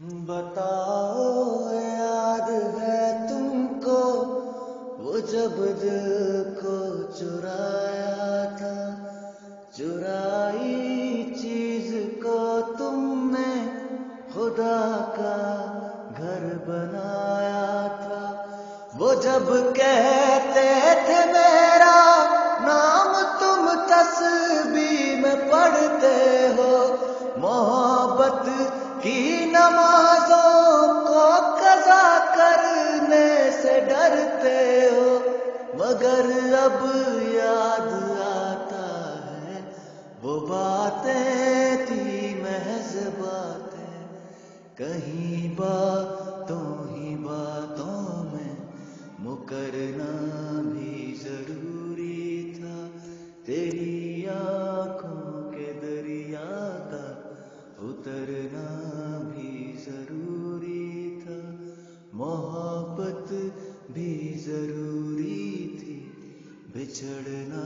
बताओ याद है तुमको वो जब दिल को चुराया था, चुराई चीज को तुमने खुदा का घर बनाया था। वो जब कहते थे मेरा नाम तुम तस्बीह में पढ़ते हो, मोहब्बत की नमाजों को कज़ा करने से डरते हो। मगर अब याद आता है वो बातें थी महज बातें, कहीं बातों ही बातों में मुकरना भी जरूरी था। तेरी आंखों के दरिया का उतरना भी जरूरी था। मोहब्बत भी जरूरी थी, बिछड़ना